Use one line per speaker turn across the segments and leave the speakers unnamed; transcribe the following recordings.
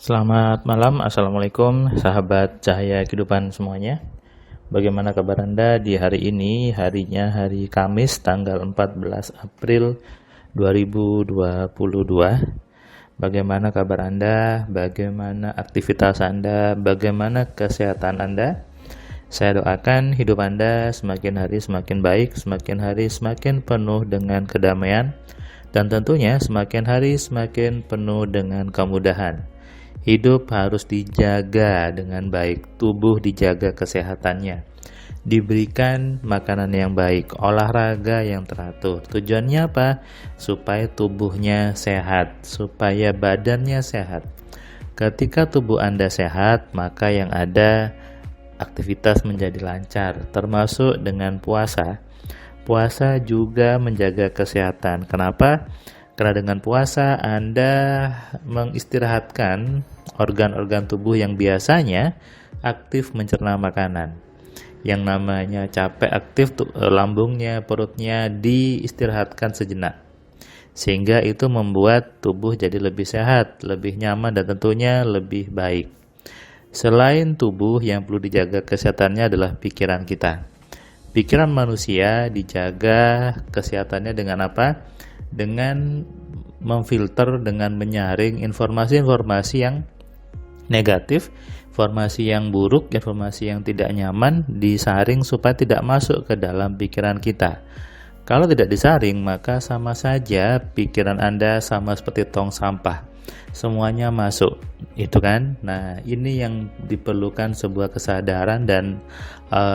Selamat malam, Assalamualaikum sahabat cahaya kehidupan semuanya. Bagaimana kabar Anda di hari ini? Harinya hari Kamis tanggal 14 April 2022. Bagaimana kabar Anda? Bagaimana aktivitas Anda? Bagaimana kesehatan Anda? Saya doakan hidup Anda semakin hari semakin baik, semakin hari semakin penuh dengan kedamaian, dan tentunya semakin hari semakin penuh dengan kemudahan. Hidup harus dijaga dengan baik, tubuh dijaga kesehatannya, diberikan makanan yang baik, olahraga yang teratur. Tujuannya apa? Supaya tubuhnya sehat, supaya badannya sehat. Ketika tubuh Anda sehat, maka yang ada aktivitas menjadi lancar, termasuk dengan puasa. Puasa juga menjaga kesehatan. Kenapa? Karena dengan puasa Anda mengistirahatkan organ-organ tubuh yang biasanya aktif mencerna makanan. Yang namanya capek aktif lambungnya, perutnya diistirahatkan sejenak. Sehingga itu membuat tubuh jadi lebih sehat, lebih nyaman, dan tentunya lebih baik. Selain tubuh, yang perlu dijaga kesehatannya adalah pikiran kita. Pikiran manusia dijaga kesehatannya dengan apa? Dengan memfilter, dengan menyaring informasi-informasi yang negatif, informasi yang buruk, informasi yang tidak nyaman, disaring supaya tidak masuk ke dalam pikiran kita. Kalau tidak disaring, maka sama saja pikiran Anda sama seperti tong sampah. Semuanya masuk, itu kan? Nah, ini yang diperlukan sebuah kesadaran dan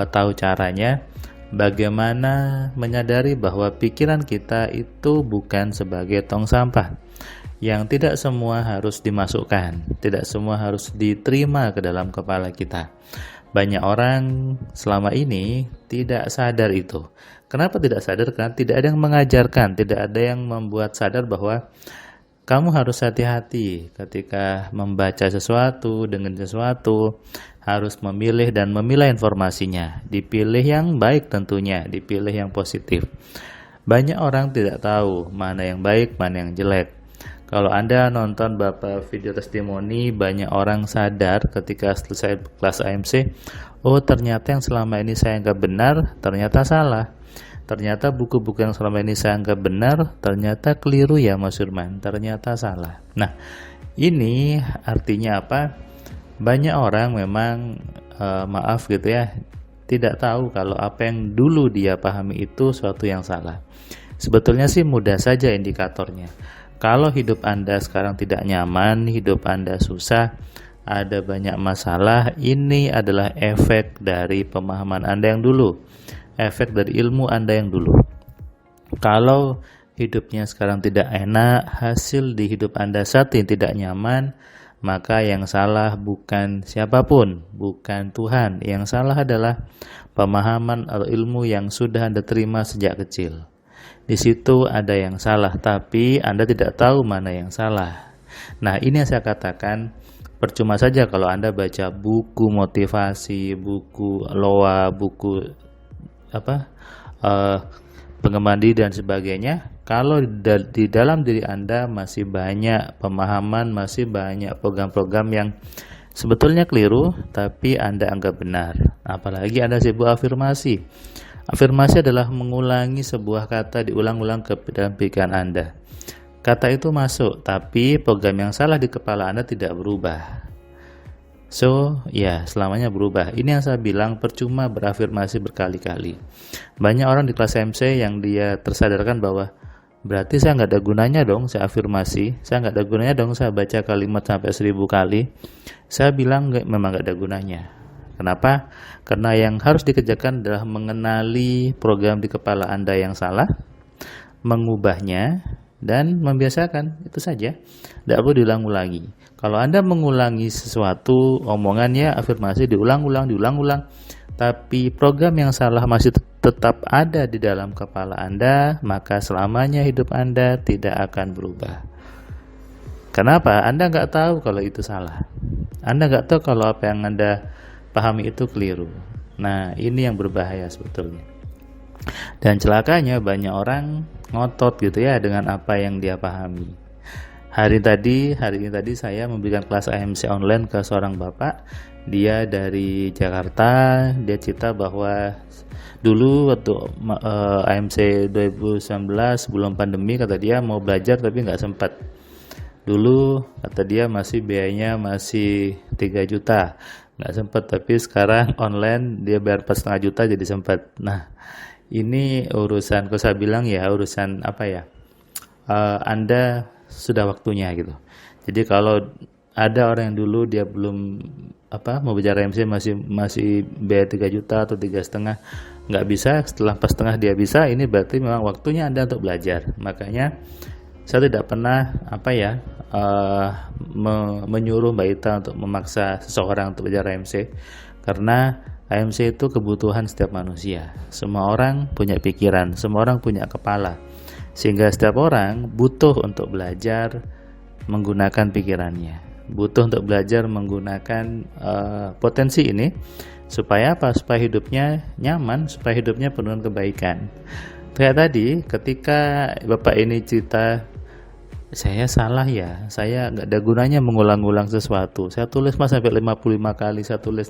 tahu caranya. Bagaimana menyadari bahwa pikiran kita itu bukan sebagai tong sampah yang tidak semua harus dimasukkan, tidak semua harus diterima ke dalam kepala kita. Banyak orang selama ini tidak sadar itu. Kenapa tidak sadar? Karena tidak ada yang mengajarkan, tidak ada yang membuat sadar bahwa kamu harus hati-hati ketika membaca sesuatu, dengan sesuatu, harus memilih dan memilah informasinya. Dipilih yang baik tentunya, dipilih yang positif. Banyak orang tidak tahu mana yang baik, mana yang jelek. Kalau Anda nonton beberapa video testimoni, banyak orang sadar ketika selesai kelas AMC, oh ternyata yang selama ini saya anggap benar, ternyata salah. Ternyata buku-buku yang selama ini saya anggap benar, ternyata keliru ya Mas Firman, ternyata salah. Nah, ini artinya apa? Banyak orang memang maaf gitu ya, tidak tahu kalau apa yang dulu dia pahami itu suatu yang salah. Sebetulnya sih mudah saja indikatornya. Kalau hidup Anda sekarang tidak nyaman, hidup Anda susah, ada banyak masalah, ini adalah efek dari pemahaman Anda yang dulu, efek dari ilmu Anda yang dulu. Kalau hidupnya sekarang tidak enak, hasil di hidup Anda saat ini tidak nyaman, maka yang salah bukan siapapun, bukan Tuhan. Yang salah adalah pemahaman atau ilmu yang sudah Anda terima sejak kecil. Di situ ada yang salah, tapi Anda tidak tahu mana yang salah. Nah, ini yang saya katakan, percuma saja kalau Anda baca buku motivasi, buku loa, buku pengembangan diri dan sebagainya. Kalau di dalam diri Anda masih banyak pemahaman, masih banyak program-program yang sebetulnya keliru, tapi Anda anggap benar. Apalagi Anda sibuk afirmasi. Afirmasi adalah mengulangi sebuah kata diulang-ulang ke dalam pikiran Anda. Kata itu masuk, tapi program yang salah di kepala Anda tidak berubah. So, ya selamanya berubah. Ini yang saya bilang, percuma berafirmasi berkali-kali. Banyak orang di kelas MC yang dia tersadarkan bahwa berarti saya nggak ada gunanya dong saya afirmasi, saya nggak ada gunanya dong saya baca kalimat sampai 1000 kali. Saya bilang memang nggak ada gunanya. Kenapa? Karena yang harus dikerjakan adalah mengenali program di kepala Anda yang salah, mengubahnya, dan membiasakan. Itu saja, tidak perlu diulang-ulangi. Kalau Anda mengulangi sesuatu, omongannya, afirmasi diulang-ulang, tapi program yang salah masih tetap ada di dalam kepala Anda, maka selamanya hidup Anda tidak akan berubah. Kenapa? Anda nggak tahu kalau itu salah. Anda nggak tahu kalau apa yang Anda pahami itu keliru. Nah, ini yang berbahaya sebetulnya. Dan celakanya banyak orang ngotot gitu ya dengan apa yang dia pahami. Hari ini tadi saya memberikan kelas AMC online ke seorang bapak. Dia dari Jakarta. Dia cerita bahwa dulu waktu AMC 2019 sebelum pandemi, kata dia mau belajar tapi nggak sempat. Dulu kata dia biayanya masih 3 juta, nggak sempat, tapi sekarang online dia bayar 4,5 juta jadi sempat. Nah, ini urusan, kalau saya bilang ya urusan apa ya, Anda sudah waktunya gitu. Jadi kalau ada orang yang dulu dia belum mau bicara MC masih bayar 3 juta atau 3,5, nggak bisa, setelah 4,5 dia bisa, ini berarti memang waktunya Anda untuk belajar. Makanya saya tidak pernah menyuruh Mbak Ita untuk memaksa seseorang untuk belajar AMC, karena AMC itu kebutuhan setiap manusia. Semua orang punya pikiran, semua orang punya kepala, sehingga setiap orang butuh untuk belajar menggunakan pikirannya, butuh untuk belajar menggunakan potensi ini, supaya apa? Supaya hidupnya nyaman, supaya hidupnya penuh kebaikan. Kayak tadi ketika Bapak ini cerita, saya salah ya, saya nggak ada gunanya mengulang-ulang sesuatu, saya tulis sampai 55 kali saya tulis,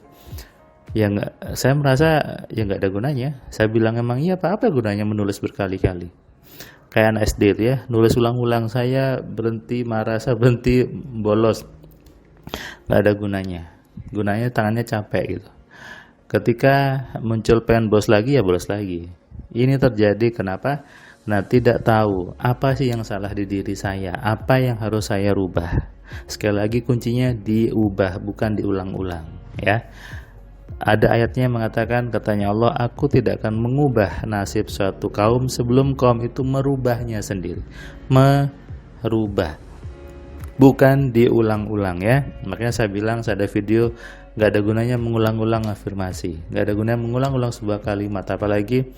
ya nggak, saya merasa ya nggak ada gunanya. Saya bilang emang iya, apa gunanya menulis berkali-kali, kayak anak SD itu ya, nulis ulang-ulang, saya berhenti marah, saya berhenti bolos, nggak ada gunanya tangannya capek gitu. Ketika muncul pengen bolos lagi, ya bolos lagi. Ini terjadi kenapa? Nah, tidak tahu apa sih yang salah di diri saya, apa yang harus saya rubah. Sekali lagi kuncinya diubah, bukan diulang-ulang ya. Ada ayatnya mengatakan, katanya Allah, aku tidak akan mengubah nasib suatu kaum sebelum kaum itu merubahnya sendiri. Merubah, bukan diulang-ulang ya. Makanya saya bilang, saya ada video, nggak ada gunanya mengulang-ulang afirmasi, nggak ada gunanya mengulang-ulang sebuah kalimat, apalagi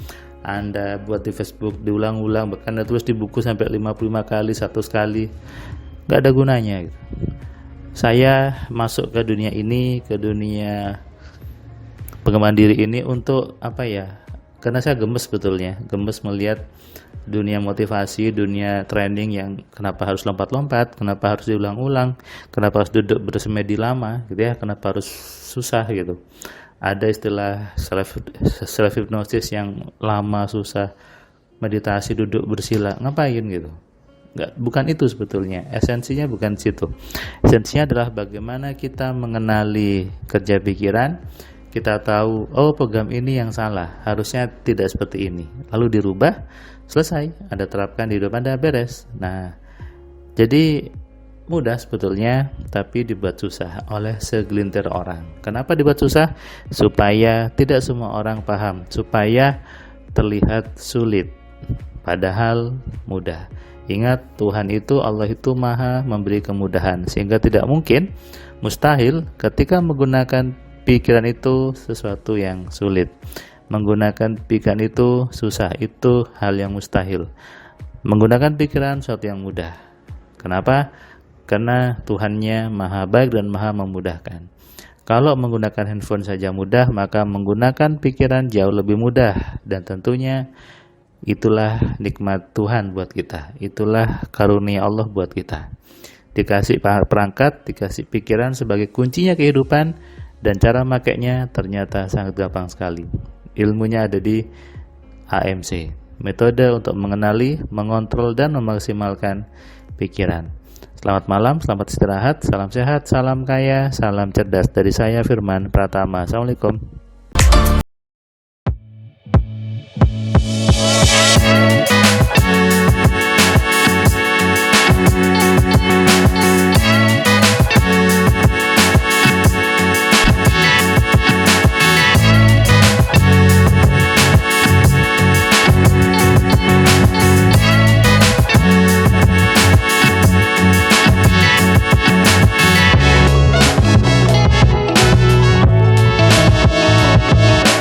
Anda buat di Facebook diulang-ulang, bahkan Anda tulis di buku sampai 55 kali, 100 kali, nggak ada gunanya gitu. Saya masuk ke dunia ini, ke dunia pengembangan diri ini untuk apa ya? Karena saya gemes, sebetulnya gemes melihat dunia motivasi, dunia training yang kenapa harus lompat-lompat, kenapa harus diulang-ulang, kenapa harus duduk bersemedi lama gitu ya, kenapa harus susah gitu. Ada istilah self hypnosis yang lama, susah, meditasi, duduk bersila, ngapain gitu. Bukan itu sebetulnya, esensinya bukan situ. Esensinya adalah bagaimana kita mengenali kerja pikiran. Kita tahu, oh program ini yang salah, harusnya tidak seperti ini, lalu dirubah, selesai, Anda terapkan di hidup Anda, beres. Nah, jadi mudah sebetulnya, tapi dibuat susah oleh segelintir orang. Kenapa dibuat susah? Supaya tidak semua orang paham, supaya terlihat sulit, padahal mudah. Ingat, Tuhan itu, Allah itu maha memberi kemudahan, sehingga tidak mungkin, mustahil ketika menggunakan pikiran itu sesuatu yang sulit. Menggunakan pikiran itu susah, itu hal yang mustahil. Menggunakan pikiran sesuatu yang mudah. Kenapa? Karena Tuhannya maha baik dan maha memudahkan. Kalau menggunakan handphone saja mudah, maka menggunakan pikiran jauh lebih mudah. Dan tentunya itulah nikmat Tuhan buat kita, itulah karunia Allah buat kita. Dikasih perangkat, dikasih pikiran sebagai kuncinya kehidupan, dan cara makainya ternyata sangat gampang sekali. Ilmunya ada di AMC, metode untuk mengenali, mengontrol, dan memaksimalkan pikiran. Selamat malam, selamat istirahat, salam sehat, salam kaya, salam cerdas dari saya Firman Pratama. Assalamualaikum.